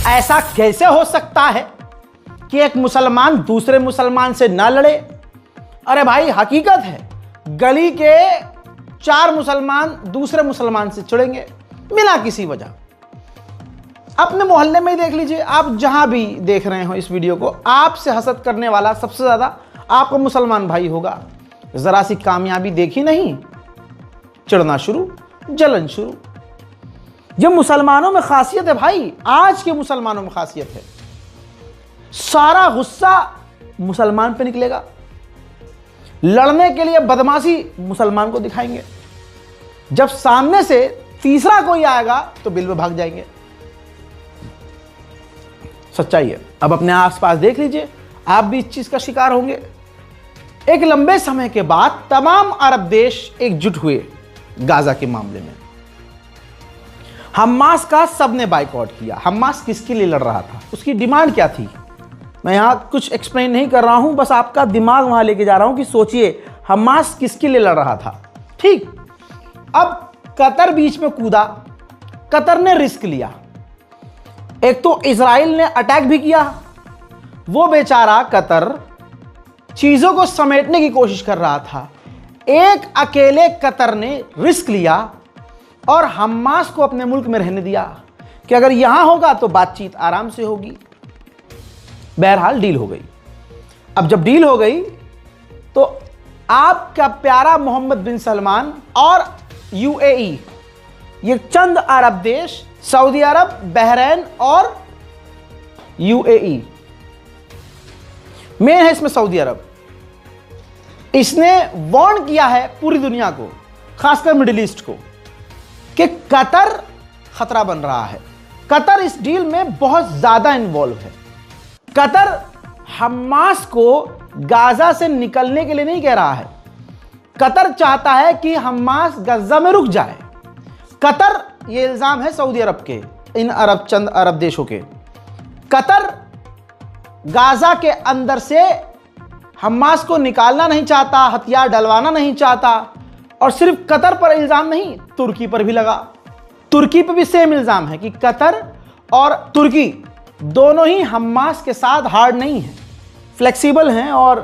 ऐसा कैसे हो सकता है कि एक मुसलमान दूसरे मुसलमान से ना लड़े? अरे भाई हकीकत है, गली के 4 मुसलमान दूसरे मुसलमान से चिढ़ेंगे बिना किसी वजह। अपने मोहल्ले में ही देख लीजिए, आप जहां भी देख रहे हो इस वीडियो को, आपसे हसद करने वाला सबसे ज्यादा आपका मुसलमान भाई होगा। जरा सी कामयाबी देखी नहीं, चिढ़ना शुरू, जलन शुरू। ये मुसलमानों में खासियत है भाई, आज के मुसलमानों में खासियत है। सारा गुस्सा मुसलमान पे निकलेगा, लड़ने के लिए बदमाशी मुसलमान को दिखाएंगे। जब सामने से तीसरा कोई आएगा तो बिल में भाग जाएंगे। सच्चाई है। अब अपने आसपास देख लीजिए, आप भी इस चीज का शिकार होंगे। एक लंबे समय के बाद तमाम अरब देश एकजुट हुए गाजा के मामले में। हमास का सबने बाइकआउट किया। हमास किसके लिए लड़ रहा था, उसकी डिमांड क्या थी? मैं यहां कुछ एक्सप्लेन नहीं कर रहा हूं, बस आपका दिमाग वहां लेके जा रहा हूं कि सोचिए हमास किसके लिए लड़ रहा था। ठीक, अब कतर बीच में कूदा। कतर ने रिस्क लिया। एक तो इजराइल ने अटैक भी किया, वो बेचारा कतर चीजों को समेटने की कोशिश कर रहा था। एक अकेले कतर ने रिस्क लिया और हमास को अपने मुल्क में रहने दिया कि अगर यहां होगा तो बातचीत आराम से होगी। बहरहाल डील हो गई। अब जब डील हो गई तो आपका प्यारा मोहम्मद बिन सलमान और यूएई, ये चंद अरब देश, सऊदी अरब, बहरीन और यूएई, मेन है इसमें सऊदी अरब, इसने वार्न किया है पूरी दुनिया को, खासकर मिडिल ईस्ट को, कि कतर खतरा बन रहा है। कतर इस डील में बहुत ज्यादा इन्वॉल्व है। कतर हमास को गाजा से निकलने के लिए नहीं कह रहा है। कतर चाहता है कि हमास गजा में रुक जाए। कतर, ये इल्जाम है सऊदी अरब के, इन चंद अरब देशों के। कतर गाजा के अंदर से हमास को निकालना नहीं चाहता, हथियार डलवाना नहीं चाहता। और सिर्फ कतर पर इल्जाम नहीं, तुर्की पर भी लगा। तुर्की पर भी सेम इल्जाम है कि कतर और तुर्की दोनों ही हमास के साथ हार्ड नहीं है, फ्लेक्सिबल हैं। और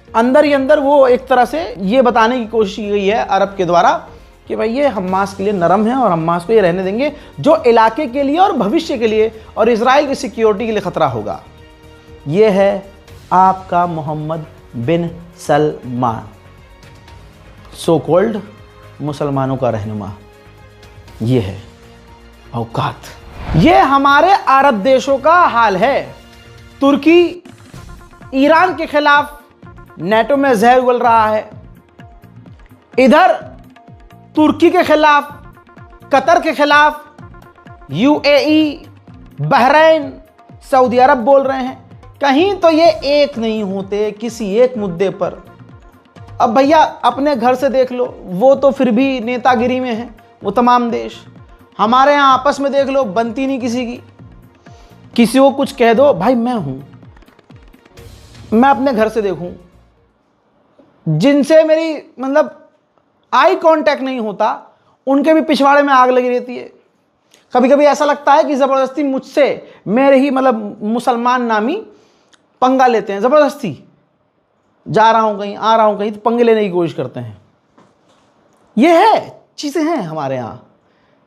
अंदर ही अंदर वो एक तरह से ये बताने की कोशिश की गई है अरब के द्वारा कि भाई ये हमास के लिए नरम है और हमास को ये रहने देंगे जो इलाके के लिए और भविष्य के लिए और इजराइल की सिक्योरिटी के लिए खतरा होगा। ये है आपका मोहम्मद बिन सलमान, सो कॉल्ड मुसलमानों का रहनुमा। ये है औकात। ये हमारे अरब देशों का हाल है। तुर्की ईरान के खिलाफ नेटो में जहर उगल रहा है, इधर तुर्की के खिलाफ, कतर के खिलाफ यूएई, बहरीन, सऊदी अरब बोल रहे हैं। कहीं तो ये एक नहीं होते किसी एक मुद्दे पर। अब भैया अपने घर से देख लो, वो तो फिर भी नेतागिरी में है वो तमाम देश। हमारे यहाँ आपस में देख लो, बनती नहीं किसी की। किसी को कुछ कह दो, भाई मैं हूं, मैं अपने घर से देखूं, जिनसे मेरी मतलब आई कांटेक्ट नहीं होता, उनके भी पिछवाड़े में आग लगी रहती है। कभी कभी ऐसा लगता है कि जबरदस्ती मुझसे मेरे ही मतलब मुसलमान नामी पंगा लेते हैं। जबरदस्ती जा रहा हूं कहीं, आ रहा हूं कहीं, तो पंगे लेने की कोशिश करते हैं। ये है, चीजें हैं हमारे यहाँ।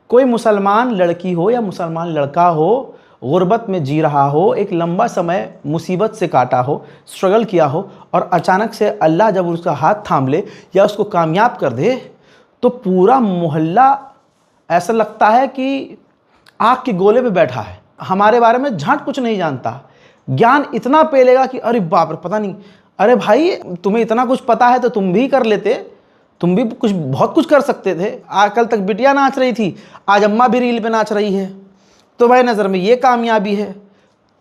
कोई मुसलमान लड़की हो या मुसलमान लड़का हो, गुर्बत में जी रहा हो, एक लंबा समय मुसीबत से काटा हो, स्ट्रगल किया हो, और अचानक से अल्लाह जब उसका हाथ थाम ले या उसको कामयाब कर दे, तो पूरा मोहल्ला ऐसा लगता है कि आग के गोले पे बैठा है। हमारे बारे में झांट कुछ नहीं जानता, ज्ञान इतना पेलेगा कि अरे बाप रे, पता नहीं, अरे भाई तुम्हें इतना कुछ पता है तो तुम भी कर लेते, तुम भी कुछ बहुत कुछ कर सकते थे। आज कल तक बिटिया नाच रही थी, आज अम्मा भी रील पे नाच रही है। तो भाई नज़र में ये कामयाबी है।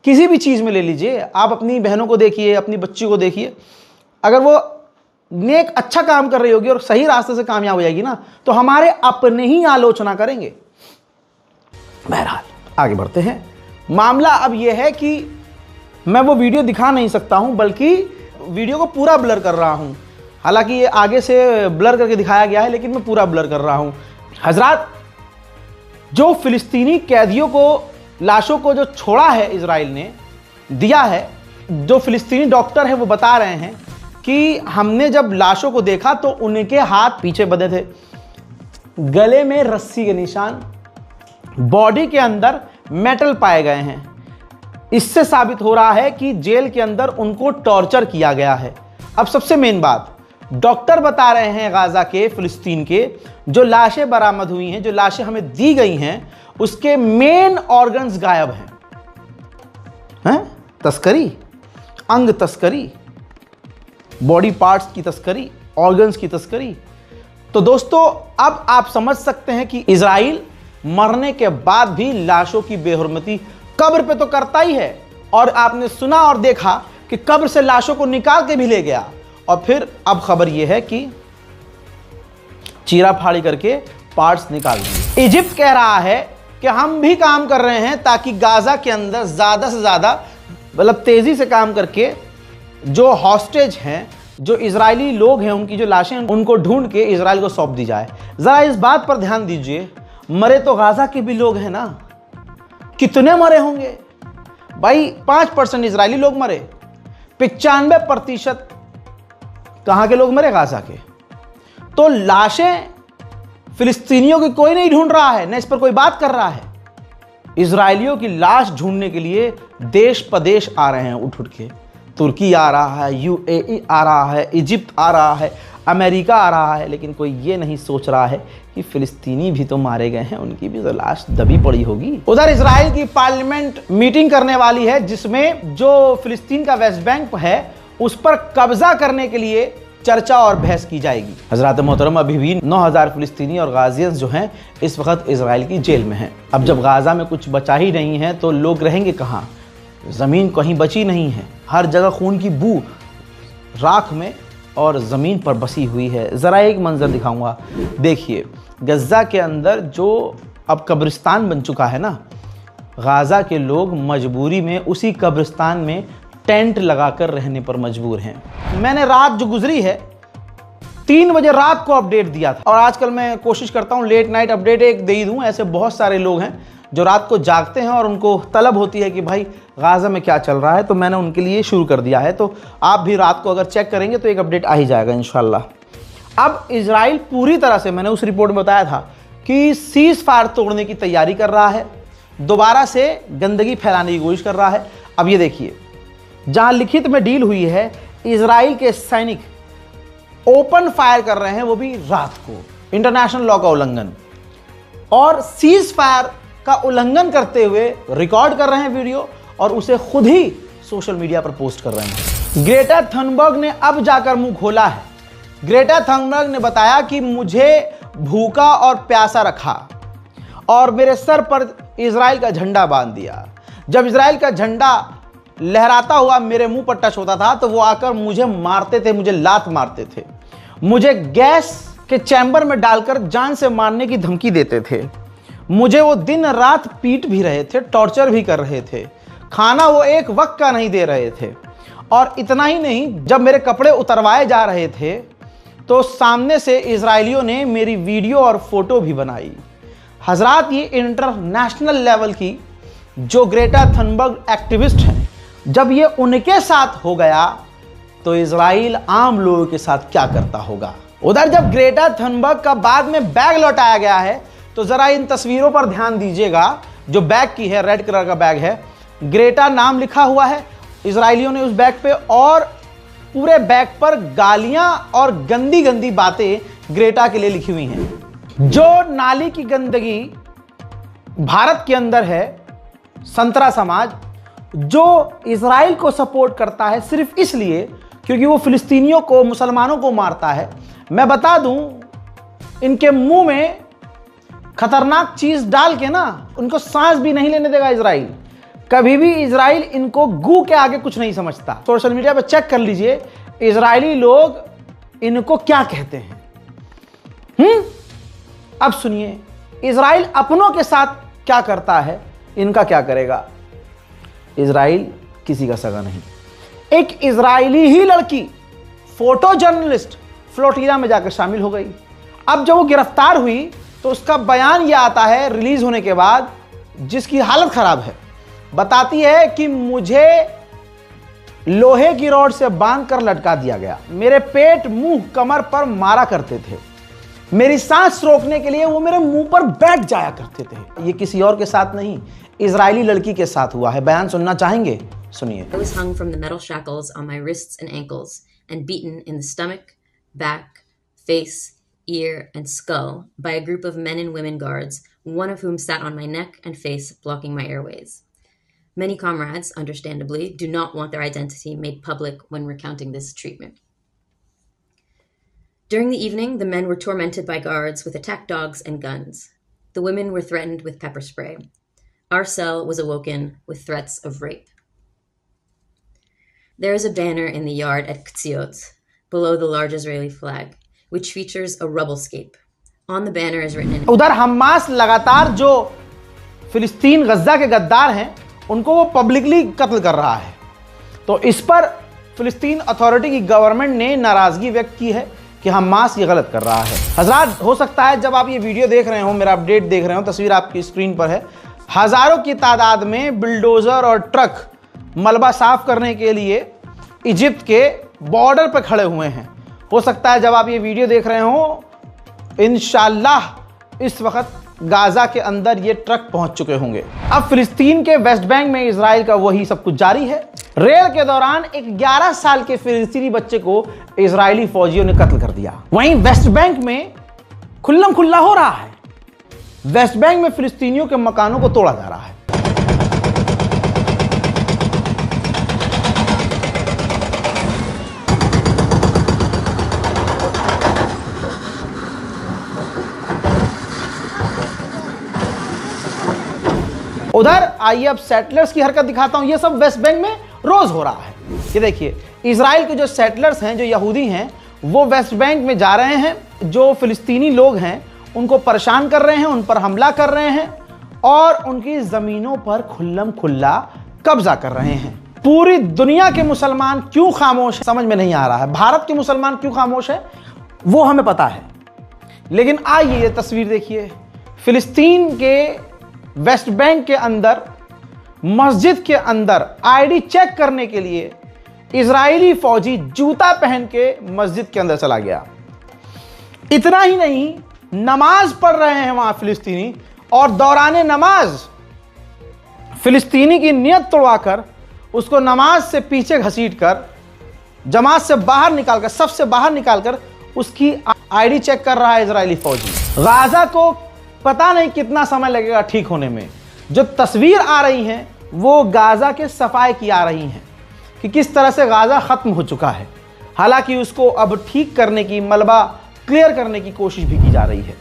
किसी भी चीज़ में ले लीजिए, आप अपनी बहनों को देखिए, अपनी बच्ची को देखिए, अगर वो नेक अच्छा काम कर रही होगी और सही रास्ते से कामयाब हो जाएगी ना, तो हमारे अपने ही आलोचना करेंगे। बहरहाल आगे बढ़ते हैं। मामला अब यह है कि मैं वो वीडियो दिखा नहीं सकता हूं, बल्कि वीडियो को पूरा ब्लर कर रहा हूं। हालांकि ये आगे से ब्लर करके दिखाया गया है, लेकिन मैं पूरा ब्लर कर रहा हूं। हजरात, जो फिलिस्तीनी कैदियों को लाशों को जो छोड़ा है इजराइल ने दिया है, जो फिलिस्तीनी डॉक्टर है वो बता रहे हैं कि हमने जब लाशों को देखा तो उनके हाथ पीछे बंधे थे, गले में रस्सी के निशान, बॉडी के अंदर मेटल पाए गए हैं। इससे साबित हो रहा है कि जेल के अंदर उनको टॉर्चर किया गया है। अब सबसे मेन बात, डॉक्टर बता रहे हैं गाजा के, फिलिस्तीन के जो लाशें बरामद हुई हैं, जो लाशें हमें दी गई हैं, उसके मेन ऑर्गन्स गायब हैं। तस्करी, अंग तस्करी, बॉडी पार्ट्स की तस्करी, ऑर्गन्स की तस्करी। तो दोस्तों अब आप समझ सकते हैं कि इजराइल मरने के बाद भी लाशों की बेहुरमती कब्र पे तो करता ही है, और आपने सुना और देखा कि कब्र से लाशों को निकाल के भी ले गया, और फिर अब खबर यह है कि चीरा फाड़ी करके पार्ट्स निकाल दिए। इजिप्ट कह रहा है कि हम भी काम कर रहे हैं ताकि गाजा के अंदर ज़्यादा से ज़्यादा, मतलब तेज़ी से काम करके जो हॉस्टेज हैं, जो इजरायली लोग हैं, उनकी जो लाशें हैं, उनको ढूंढ के इजराइल को सौंप दी जाए। ज़रा इस बात पर ध्यान दीजिए, मरे तो गाजा के भी लोग हैं ना, कितने मरे होंगे भाई? 5% इजरायली लोग मरे, 95% कहाँ के लोग मरे? गाजा के। तो लाशें फिलिस्तीनियों की कोई नहीं ढूंढ रहा है, न इस पर कोई बात कर रहा है। इजरायलियों की लाश ढूंढने के लिए देश प्रदेश आ रहे हैं उठ उठ के। तुर्की आ रहा है, यूएई आ रहा है, इजिप्ट आ रहा है, अमेरिका आ रहा है, लेकिन कोई ये नहीं सोच रहा है कि फिलिस्तीनी भी तो मारे गए हैं, उनकी भी तो लाश दबी पड़ी होगी। उधर इजराइल की पार्लियामेंट मीटिंग करने वाली है, जिसमें जो फिलिस्तीन का वेस्ट बैंक है उस पर कब्जा करने के लिए चर्चा और बहस की जाएगी। हजरत मोहतरम, अभी भी 9000 फिलिस्तीनी और गाजियंस जो हैं इस वक्त इजराइल की जेल में हैं। अब जब गाजा में कुछ बचा ही नहीं है तो लोग रहेंगे कहाँ? ज़मीन कहीं बची नहीं है, हर जगह खून की बू राख में और ज़मीन पर बसी हुई है। ज़रा एक मंजर दिखाऊंगा, देखिए गज़ा के अंदर जो अब कब्रिस्तान बन चुका है ना, गाजा के लोग मजबूरी में उसी कब्रिस्तान में टेंट लगाकर रहने पर मजबूर हैं। मैंने रात जो गुजरी है 3 बजे रात को अपडेट दिया था, और आजकल मैं कोशिश करता हूँ लेट नाइट अपडेट एक दे ही दूँ। ऐसे बहुत सारे लोग हैं जो रात को जागते हैं और उनको तलब होती है कि भाई गाजा में क्या चल रहा है, तो मैंने उनके लिए शुरू कर दिया है। तो आप भी रात को अगर चेक करेंगे तो एक अपडेट आ ही जाएगा इंशाल्लाह। अब इजराइल पूरी तरह से, मैंने उस रिपोर्ट में बताया था कि सीज फायर तोड़ने की तैयारी कर रहा है, दोबारा से गंदगी फैलाने की कोशिश कर रहा है। अब ये देखिए, जहां लिखित में डील हुई है, इजराइल के सैनिक ओपन फायर कर रहे हैं, वो भी रात को, इंटरनेशनल लॉ का उल्लंघन, और सीज फायर का उल्लंघन करते हुए रिकॉर्ड कर रहे हैं वीडियो और उसे खुद ही सोशल मीडिया पर पोस्ट कर रहे हैं। ग्रेटा थनबर्ग ने अब जाकर मुंह खोला है। ग्रेटा थनबर्ग ने बताया कि मुझे भूखा और प्यासा रखा और मेरे सर पर इजराइल का झंडा बांध दिया। जब इजराइल का झंडा लहराता हुआ मेरे मुंह पर टच होता था तो वो आकर मुझे मारते थे, मुझे लात मारते थे, मुझे गैस के चैम्बर में डालकर जान से मारने की धमकी देते थे, मुझे वो दिन रात पीट भी रहे थे, टॉर्चर भी कर रहे थे, खाना वो एक वक्त का नहीं दे रहे थे। और इतना ही नहीं, जब मेरे कपड़े उतरवाए जा रहे थे तो सामने से इजरायलियों ने मेरी वीडियो और फोटो भी बनाई। हजरात, ये इंटरनेशनल लेवल की जो ग्रेटा थनबर्ग एक्टिविस्ट हैं, जब ये उनके साथ हो गया तो इजराइल आम लोगों के साथ क्या करता होगा। उधर जब ग्रेटा थनबर्ग का बाद में बैग लौटाया गया है तो जरा इन तस्वीरों पर ध्यान दीजिएगा। जो बैग की है, रेड कलर का बैग है, ग्रेटा नाम लिखा हुआ है इजरायलियों ने उस बैग पे, और पूरे बैग पर गालियां और गंदी गंदी बातें ग्रेटा के लिए लिखी हुई हैं। जो नाली की गंदगी भारत के अंदर है, संतरा समाज जो इजराइल को सपोर्ट करता है सिर्फ इसलिए क्योंकि वो फिलिस्तीनियों को, मुसलमानों को मारता है। मैं बता दूं, इनके मुंह में खतरनाक चीज डाल के ना उनको सांस भी नहीं लेने देगा इजराइल। कभी भी इजराइल इनको गू के आगे कुछ नहीं समझता। सोशल मीडिया पर चेक कर लीजिए इजरायली लोग इनको क्या कहते हैं। अब सुनिए, इजराइल अपनों के साथ क्या करता है, इनका क्या करेगा। इजराइल किसी का सगा नहीं। एक इजरायली ही लड़की फोटो जर्नलिस्ट फ्लोटिला में जाकर शामिल हो गई। अब जब वो गिरफ्तार हुई तो उसका बयान यह आता है रिलीज होने के बाद जिसकी हालत खराब है, बताती है कि मुझे लोहे की रॉड से बांध कर लटका दिया गया, मेरे पेट, मुंह, कमर पर मारा करते थे, मेरी सांस रोकने के लिए वो मेरे मुंह पर बैठ जाया करते थे। ये किसी और के साथ नहीं, इजरायली लड़की के साथ हुआ है। बयान सुनना चाहेंगे? सुनिए। I was hung from the metal shackles on my wrists and ankles and beaten in the stomach, back, face, ear, and skull by a group of men and women guards, one of whom sat on my neck and face, blocking my airways. Many comrades, understandably, do not want their identity made public when recounting this treatment. During the evening, the men were tormented by guards with attack dogs and guns. The women were threatened with pepper spray. Our cell was awoken with threats of rape. There is a banner in the yard at Ktziot, below the large Israeli flag, which features a rubblescape. On the banner is written in... उधर Hamas लगातार जो फिलिस्तीन गज्जा के गद्दार हैं उनको वो publicly कत्ल कर रहा है। तो इस पर फिलिस्तीन अथॉरिटी की गवर्नमेंट ने नाराजगी व्यक्त की है कि हमास ये गलत कर रहा है। हजरात, हो सकता है जब आप ये वीडियो देख रहे हो, मेरा अपडेट देख रहे हो, तस्वीर आपकी स्क्रीन पर है, हजारों की तादाद में बिल्डोजर और ट्रक मलबा साफ करने के लिए इजिप्ट के बॉर्डर पर खड़े हुए हैं। हो सकता है जब आप ये वीडियो देख रहे हो, इंशाल्लाह इस वक्त गाजा के अंदर ये ट्रक पहुंच चुके होंगे। अब फिलिस्तीन के वेस्ट बैंक में इजराइल का वही सब कुछ जारी है। रेल के दौरान एक 11 साल के फिलिस्तीनी बच्चे को इजरायली फौजियों ने कत्ल कर दिया। वहीं वेस्ट बैंक में खुल्लम खुल्ला हो रहा है। वेस्ट बैंक में फिलिस्तीनियों के मकानों को तोड़ा जा रहा है। उधर आइए अब सेटलर्स की हरकत दिखाता हूं। ये सब वेस्ट बैंक में रोज हो रहा है। ये देखिए, इजराइल के जो सेटलर्स हैं, जो यहूदी हैं, वो वेस्ट बैंक में जा रहे हैं, जो फिलिस्तीनी लोग हैं उनको परेशान कर रहे हैं, उन पर हमला कर रहे हैं और उनकी जमीनों पर खुल्लम खुल्ला कब्जा कर रहे हैं। पूरी दुनिया के मुसलमान क्यों खामोश है समझ में नहीं आ रहा है। भारत के मुसलमान क्यों खामोश है वो हमें पता है, लेकिन आइए ये तस्वीर देखिए। फिलिस्तीन के वेस्ट बैंक के अंदर मस्जिद के अंदर आईडी चेक करने के लिए इजरायली फौजी जूता पहन के मस्जिद के अंदर चला गया। इतना ही नहीं, नमाज पढ़ रहे हैं वहां फिलिस्तीनी, और दौराने नमाज फिलिस्तीनी की नियत तोड़वाकर उसको नमाज से पीछे घसीटकर जमात से बाहर निकालकर, सबसे बाहर निकालकर उसकी आईडी चेक कर रहा है इजरायली फौजी। गाजा को पता नहीं कितना समय लगेगा ठीक होने में। जो तस्वीर आ रही हैं वो गाजा के सफाई की आ रही हैं कि किस तरह से गाजा खत्म हो चुका है। हालांकि उसको अब ठीक करने की, मलबा क्लियर करने की कोशिश भी की जा रही है।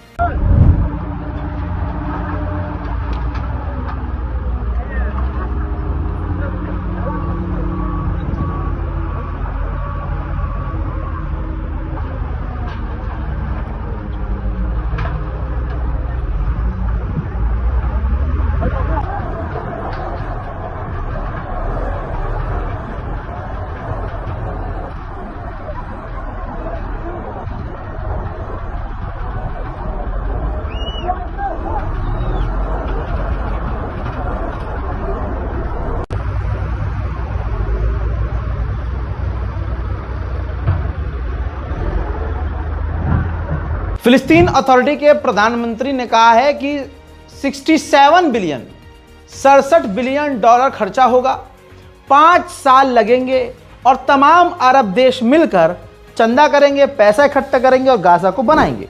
फिलिस्तीन अथॉरिटी के प्रधानमंत्री ने कहा है कि 67 बिलियन डॉलर खर्चा होगा, 5 साल लगेंगे और तमाम अरब देश मिलकर चंदा करेंगे, पैसा इकट्ठा करेंगे और गाजा को बनाएंगे।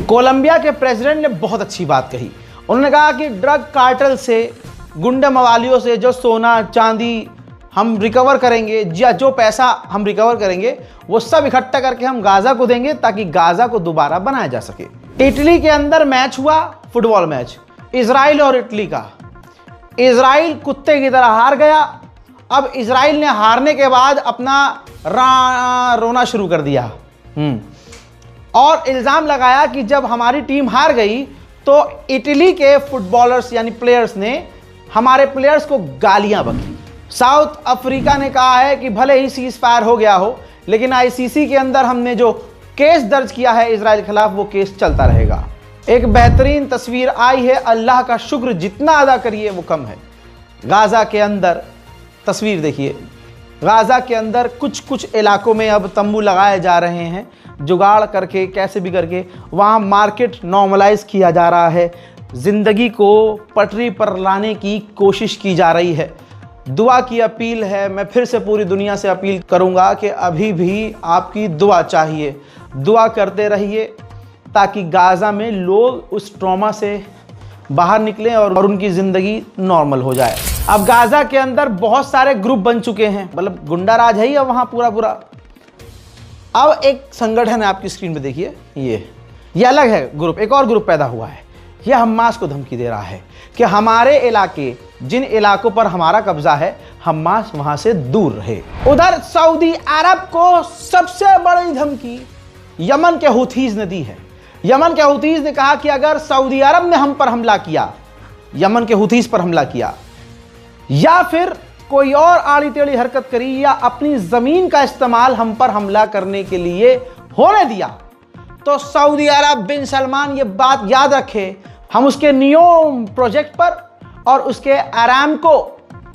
कोलंबिया के प्रेसिडेंट ने बहुत अच्छी बात कही। उन्होंने कहा कि ड्रग कार्टेल से, गुंडे मवालियों से जो सोना चांदी हम रिकवर करेंगे, या जो पैसा हम रिकवर करेंगे वो सब इकट्ठा करके हम गाजा को देंगे ताकि गाजा को दोबारा बनाया जा सके। इटली के अंदर मैच हुआ, फुटबॉल मैच, इजराइल और इटली का। इजराइल कुत्ते की तरह हार गया। अब इजराइल ने हारने के बाद अपना रोना शुरू कर दिया और इल्ज़ाम लगाया कि जब हमारी टीम हार गई तो इटली के फुटबॉलर्स यानी प्लेयर्स ने हमारे प्लेयर्स को गालियां बकी। साउथ अफ्रीका ने कहा है कि भले ही सीज फायर हो गया हो, लेकिन आईसीसी के अंदर हमने जो केस दर्ज किया है इजराइल के खिलाफ, वो केस चलता रहेगा। एक बेहतरीन तस्वीर आई है, अल्लाह का शुक्र जितना अदा करिए वो कम है। गाज़ा के अंदर तस्वीर देखिए, गाज़ा के अंदर कुछ कुछ इलाकों में अब तंबू लगाए जा रहे हैं, जुगाड़ करके कैसे भी करके वहाँ मार्केट नॉर्मलाइज किया जा रहा है, ज़िंदगी को पटरी पर लाने की कोशिश की जा रही है। दुआ की अपील है, मैं फिर से पूरी दुनिया से अपील करूँगा कि अभी भी आपकी दुआ चाहिए, दुआ करते रहिए ताकि गाज़ा में लोग उस ट्रॉमा से बाहर निकलें और उनकी ज़िंदगी नॉर्मल हो जाए। अब गाज़ा के अंदर बहुत सारे ग्रुप बन चुके हैं, मतलब गुंडा राज है ही अब वहाँ पूरा। अब एक संगठन है, आपकी स्क्रीन पे देखिए, ये अलग है ग्रुप, एक और ग्रुप पैदा हुआ है। यह हमास को धमकी दे रहा है कि हमारे इलाके, जिन इलाकों पर हमारा कब्जा है, हमास वहाँ से दूर रहे। उधर सऊदी अरब को सबसे बड़ी धमकी यमन के हुथीज ने दी है। यमन के हुथीज ने कहा कि अगर सऊदी अरब ने हम पर हमला किया, यमन के हुथीज पर हमला किया, या फिर कोई और आड़ी टेढ़ी हरकत करी या अपनी जमीन का इस्तेमाल हम पर हमला करने के लिए होने दिया, तो सऊदी अरब बिन सलमान ये बात याद रखे, हम उसके नियोम प्रोजेक्ट पर और उसके अरामको,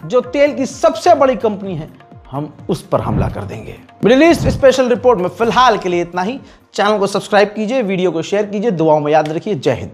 जो तेल की सबसे बड़ी कंपनी है, हम उस पर हमला कर देंगे। मिडिल ईस्ट स्पेशल रिपोर्ट में फिलहाल के लिए इतना ही। चैनल को सब्सक्राइब कीजिए, वीडियो को शेयर कीजिए, दुआओं में याद रखिए। जय हिंद।